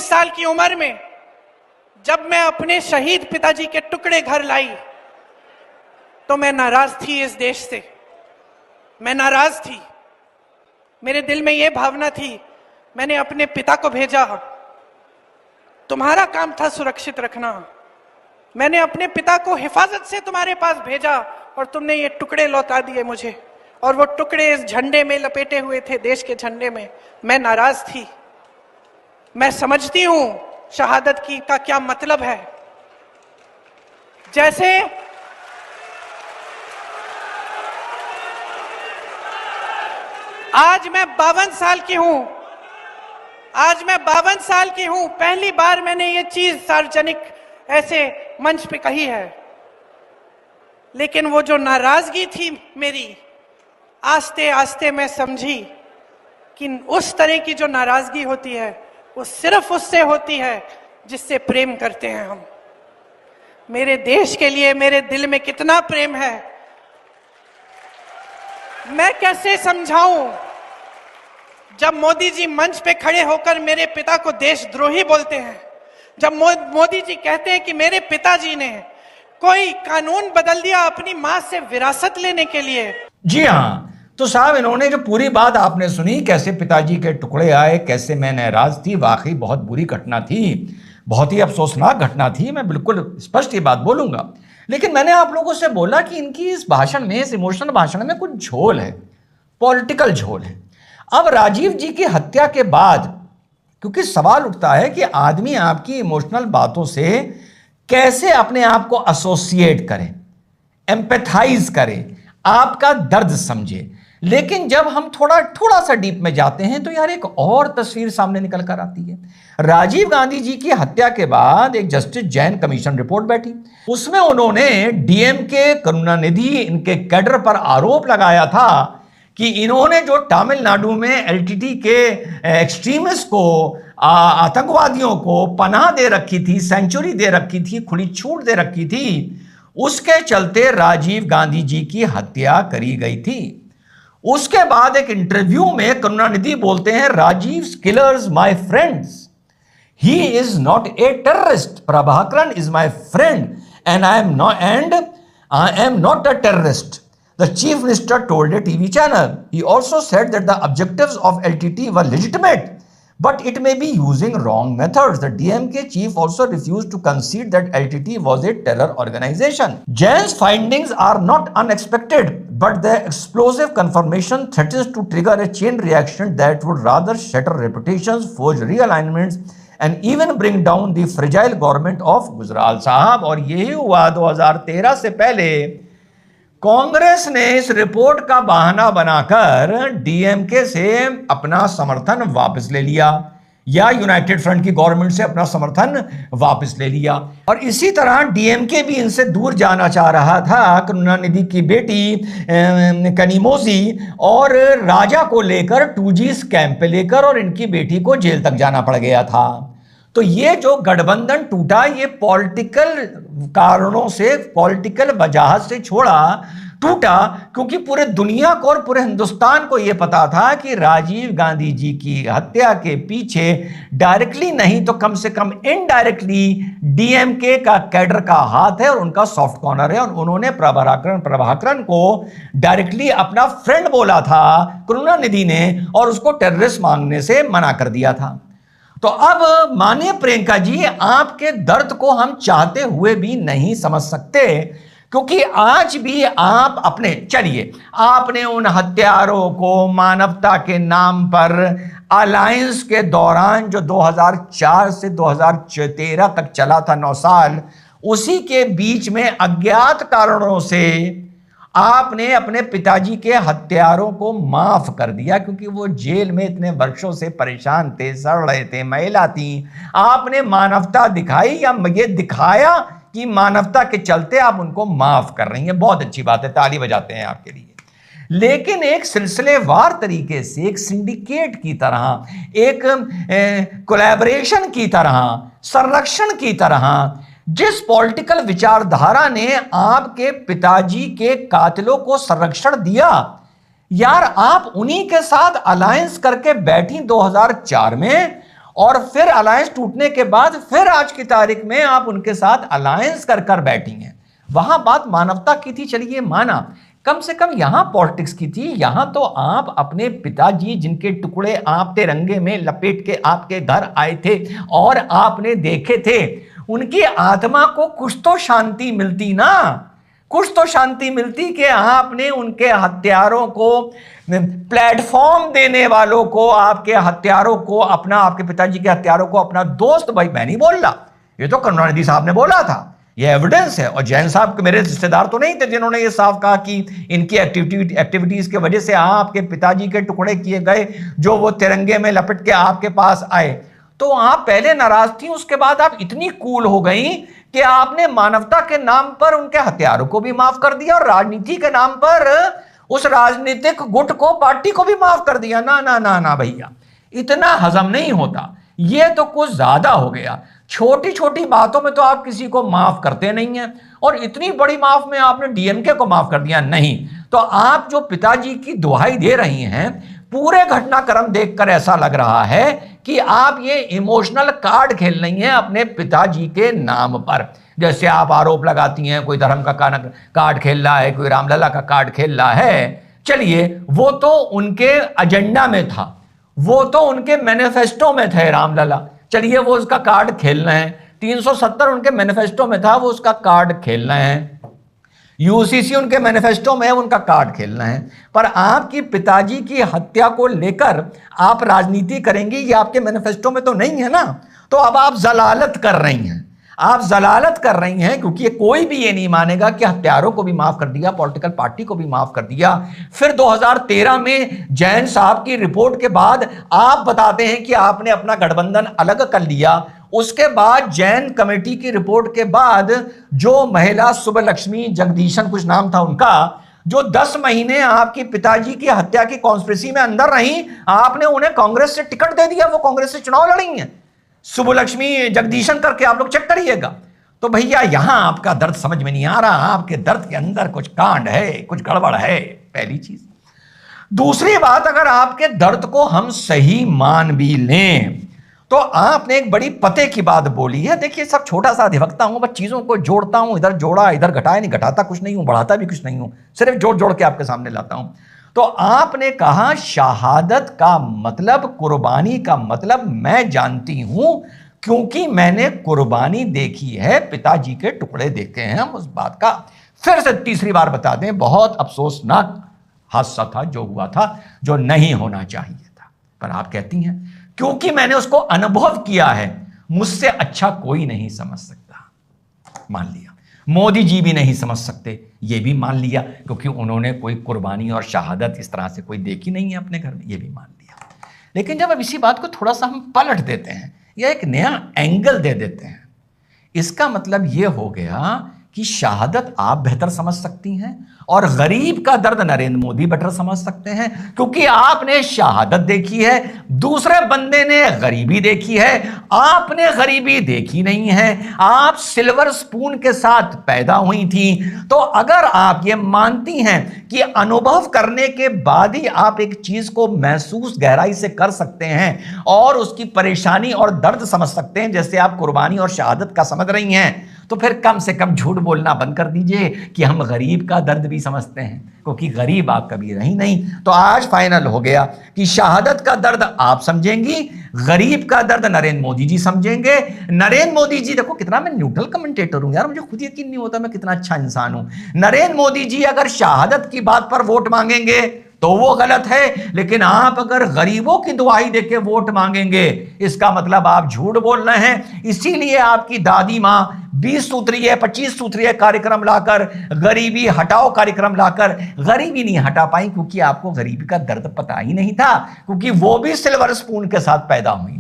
19 साल की उम्र में जब मैं अपने शहीद पिताजी के टुकड़े घर लाई तो मैं नाराज थी इस देश से। मैं नाराज थी। मेरे दिल में यह भावना थी, मैंने अपने पिता को भेजा, तुम्हारा काम था सुरक्षित रखना। मैंने अपने पिता को हिफाजत से तुम्हारे पास भेजा और तुमने ये टुकड़े लौटा दिए मुझे, और वो टुकड़े इस झंडे में लपेटे हुए थे, देश के झंडे में। मैं नाराज थी। मैं समझती हूं शहादत की का क्या मतलब है। जैसे आज मैं 52 साल की हूं, आज मैं 52 साल की हूं, पहली बार मैंने ये चीज सार्वजनिक ऐसे मंच पे कही है। लेकिन वो जो नाराजगी थी मेरी, आस्ते आस्ते मैं समझी कि उस तरह की जो नाराजगी होती है वो सिर्फ उससे होती है जिससे प्रेम करते हैं हम। मेरे देश के लिए मेरे दिल में कितना प्रेम है, मैं कैसे समझाऊं। जब मोदी जी मंच पे खड़े होकर मेरे पिता को देशद्रोही बोलते हैं, जब मोदी जी कहते हैं कि मेरे पिताजी ने कोई कानून बदल दिया अपनी मां से विरासत लेने के लिए। जी हाँ, तो साहब इन्होंने जो पूरी बात आपने सुनी, कैसे पिताजी के टुकड़े आए, कैसे मैं नाराज थी, वाकई बहुत बुरी घटना थी, बहुत ही अफसोसनाक घटना थी। मैं बिल्कुल स्पष्ट ये बात बोलूंगा। लेकिन मैंने आप लोगों से बोला कि इनकी इस भाषण में, इस इमोशनल भाषण में कुछ झोल है, पॉलिटिकल झोल है। अब राजीव जी की हत्या के बाद, क्योंकि सवाल उठता है कि आदमी आपकी इमोशनल बातों से कैसे अपने आप को एसोसिएट करे, एम्पैथाइज करे, आपका दर्द समझे। लेकिन जब हम थोड़ा सा डीप में जाते हैं तो यार एक और तस्वीर सामने निकल कर आती है। राजीव गांधी जी की हत्या के बाद एक जस्टिस जैन कमीशन रिपोर्ट बैठी, उसमें उन्होंने डीएमके, करुणानिधि, इनके कैडर पर आरोप लगाया था कि इन्होंने जो तमिलनाडु में एलटीटी के एक्सट्रीमिस्ट को, आतंकवादियों को पनाह दे रखी थी, सेंचुरी दे रखी थी, खुली छूट दे रखी थी, उसके चलते राजीव गांधी जी की हत्या करी गई थी। उसके बाद एक इंटरव्यू में करुणानिधि बोलते हैं, Rajiv killers my friends, he is not a terrorist, Prabhakaran is my friend and I am not a terrorist, the chief minister told a TV channel. He also said that the objectives of LTT were legitimate, but it may be using wrong methods. The DMK chief also refused to concede that LTT was a terror organization. Jain's findings are not unexpected, but the explosive confirmation threatens to trigger a chain reaction that would rather shatter reputations, forge realignments, and even bring down the fragile government of Gujral साहब। और यही हुआ 2013 से पहले कांग्रेस ने इस report का बहाना बनाकर डीएमके से अपना समर्थन वापस ले लिया, या यूनाइटेड फ्रंट की गवर्नमेंट से अपना समर्थन वापस ले लिया। और इसी तरह डीएमके भी इनसे दूर जाना चाह रहा था। करुणानिधि की बेटी कनिमोझी और राजा को लेकर 2G स्कैम पे लेकर और इनकी बेटी को जेल तक जाना पड़ गया था। तो ये जो गठबंधन टूटा, ये पॉलिटिकल कारणों से, पॉलिटिकल वजह से टूटा, क्योंकि पूरे दुनिया को और पूरे हिंदुस्तान को यह पता था कि राजीव गांधी जी की हत्या के पीछे डायरेक्टली नहीं तो कम से कम इनडायरेक्टली डीएमके का कैडर का हाथ है और उनका सॉफ्ट कॉर्नर है। और उन्होंने प्रभाकरन को डायरेक्टली अपना फ्रेंड बोला था करुणानिधि ने, और उसको टेररिस्ट मांगने से मना कर दिया था। तो अब माननीय प्रियंका जी, आपके दर्द को हम चाहते हुए भी नहीं समझ सकते, क्योंकि आज भी आप आपने उन हत्यारों को मानवता के नाम पर अलायंस के दौरान जो 2004 से 2013 तक चला था, 9 साल, उसी के बीच में अज्ञात कारणों से आपने अपने पिताजी के हत्यारों को माफ कर दिया, क्योंकि वो जेल में इतने वर्षों से परेशान थे, सड़ रहे थे, महिला थी। आपने मानवता दिखाई, या ये दिखाया कि मानवता के चलते आप उनको माफ कर रही हैं। बहुत अच्छी बात है, ताली बजाते हैं आपके लिए। लेकिन एक सिलसिलेवार तरीके से, एक सिंडिकेट की तरह, एक कोलैबोरेशन की तरह, संरक्षण की तरह, जिस पॉलिटिकल विचारधारा ने आपके पिताजी के कातिलों को संरक्षण दिया, यार आप उन्हीं के साथ अलायंस करके बैठी 2004 में, और फिर अलायंस टूटने के बाद फिर आज की तारीख में आप उनके साथ अलायंस कर कर बैठी हैं। वहां बात मानवता की थी, चलिए माना, कम से कम यहां पॉलिटिक्स की थी। यहां तो आप अपने पिताजी जिनके टुकड़े आप तिरंगे में लपेट के आपके घर आए थे और आपने देखे थे, उनकी आत्मा को कुछ तो शांति मिलती ना, कुछ तो शांति मिलती कि आपने उनके हत्यारों को, प्लेटफॉर्म देने वालों को, आपके हत्यारों को अपना, आपके पिताजी के हत्यारों को अपना दोस्त, भाई मैं नहीं बोल रहा, ये तो करुणानिधि साहब ने बोला था, ये एविडेंस है। और जैन साहब के मेरे रिश्तेदार तो नहीं थे जिन्होंने ये साफ कहा कि इनकी एक्टिविटीज की वजह से आपके पिताजी के टुकड़े किए गए, जो वो तिरंगे में लपेट के आपके पास आए। तो आप पहले नाराज थी, उसके बाद आप इतनी कूल हो गई कि आपने मानवता के नाम पर उनके हत्यारों को भी माफ कर दिया और राजनीति के नाम पर उस राजनीतिक गुट को, पार्टी को भी माफ कर दिया। ना ना ना ना भैया, इतना हजम नहीं होता, ये तो कुछ ज्यादा हो गया। छोटी छोटी बातों में तो आप किसी को माफ करते नहीं हैं, और इतनी बड़ी माफ में आपने डीएमके को माफ कर दिया। नहीं तो आप जो पिताजी की दुहाई दे रही हैं, पूरे घटनाक्रम देखकर ऐसा लग रहा है कि आप ये इमोशनल कार्ड खेल रही हैं अपने पिताजी के नाम पर। जैसे आप आरोप लगाती हैं कोई धर्म का कार्ड खेल रहा है, कोई रामलला का कार्ड खेल रहा है। चलिए, वो तो उनके एजेंडा में था, वो तो उनके मैनिफेस्टो में थे रामलला, चलिए वो उसका कार्ड खेल रहे हैं। 370 उनके मैनिफेस्टो में था, वो उसका कार्ड खेल रहे हैं। यूसीसी उनके मैनिफेस्टो में है, उनका कार्ड खेलना है। पर आपकी पिताजी की हत्या को लेकर आप राजनीति करेंगी, ये आपके मैनिफेस्टो में तो नहीं है ना। तो अब आप जलालत कर रही हैं, आप जलालत कर रही हैं, क्योंकि कोई भी ये नहीं मानेगा कि हत्यारों को भी माफ कर दिया, पॉलिटिकल पार्टी को भी माफ कर दिया। फिर 2013 में जैन साहब की रिपोर्ट के बाद आप बताते हैं कि आपने अपना गठबंधन अलग कर लिया। उसके बाद जैन कमेटी की रिपोर्ट के बाद जो महिला सुब्बलक्ष्मी जगदीशन कुछ नाम था उनका, जो 10 महीने आपकी पिताजी की हत्या की कॉन्स्पिरेसी में अंदर रही, आपने उन्हें कांग्रेस से टिकट दे दिया, वो कांग्रेस से चुनाव लड़ी हैं सुब्बलक्ष्मी जगदीशन करके, आप लोग चेक करिएगा। तो भैया यहां आपका दर्द समझ में नहीं आ रहा, आपके दर्द के अंदर कुछ कांड है, कुछ गड़बड़ है, पहली चीज। दूसरी बात, अगर आपके दर्द को हम सही मान भी लें तो आपने एक बड़ी पते की बात बोली है। देखिए, सब छोटा सा अधिवक्ता हूं, बस चीजों को जोड़ता हूं, इधर जोड़ा इधर घटाया, नहीं घटाता कुछ नहीं हूं, बढ़ाता भी कुछ नहीं हूं, सिर्फ जोड़ जोड़ के आपके सामने लाता हूं। तो आपने कहा शहादत का मतलब, कुर्बानी का मतलब मैं जानती हूं, क्योंकि मैंने कुर्बानी देखी है, पिताजी के टुकड़े देखे हैं। हम उस बात का फिर से तीसरी बार बता दें, बहुत अफसोसनाक हादसा था जो हुआ था, जो नहीं होना चाहिए था। पर आप कहती हैं क्योंकि मैंने उसको अनुभव किया है, मुझसे अच्छा कोई नहीं समझ सकता। मान लिया। मोदी जी भी नहीं समझ सकते, ये भी मान लिया, क्योंकि उन्होंने कोई कुर्बानी और शहादत इस तरह से कोई देखी नहीं है अपने घर में, ये भी मान लिया। लेकिन जब अब इसी बात को थोड़ा सा हम पलट देते हैं या एक नया एंगल दे देते हैं, इसका मतलब ये हो गया कि शहादत आप बेहतर समझ सकती हैं और गरीब का दर्द नरेंद्र मोदी बेहतर समझ सकते हैं, क्योंकि आपने शहादत देखी है, दूसरे बंदे ने गरीबी देखी है, आपने गरीबी देखी नहीं है। आप सिल्वर स्पून के साथ पैदा हुई थी। तो अगर आप ये मानती हैं कि अनुभव करने के बाद ही आप एक चीज को महसूस गहराई से कर सकते हैं और उसकी परेशानी और दर्द समझ सकते हैं, जैसे आप कुर्बानी और शहादत का समझ रही हैं, तो फिर कम से कम झूठ बोलना बंद कर दीजिए कि हम गरीब का दर्द भी समझते हैं, क्योंकि गरीब आप कभी रही नहीं। तो आज फाइनल हो गया कि शहादत का दर्द आप समझेंगी, गरीब का दर्द नरेंद्र मोदी जी समझेंगे। नरेंद्र मोदी जी, देखो कितना मैं न्यूट्रल कमेंटेटर हूं यार, मुझे खुद यकीन नहीं होता मैं कितना अच्छा इंसान हूं। नरेंद्र मोदी जी अगर शहादत की बात पर वोट मांगेंगे तो वो गलत है, लेकिन आप अगर गरीबों की दुआई देके वोट मांगेंगे, इसका मतलब आप झूठ बोल रहे हैं। इसीलिए आपकी दादी मां 20 सूत्रीय 25 सूत्रीय कार्यक्रम लाकर, गरीबी हटाओ कार्यक्रम लाकर गरीबी नहीं हटा पाई, क्योंकि आपको गरीबी का दर्द पता ही नहीं था, क्योंकि वो भी सिल्वर स्पून के साथ पैदा हुई।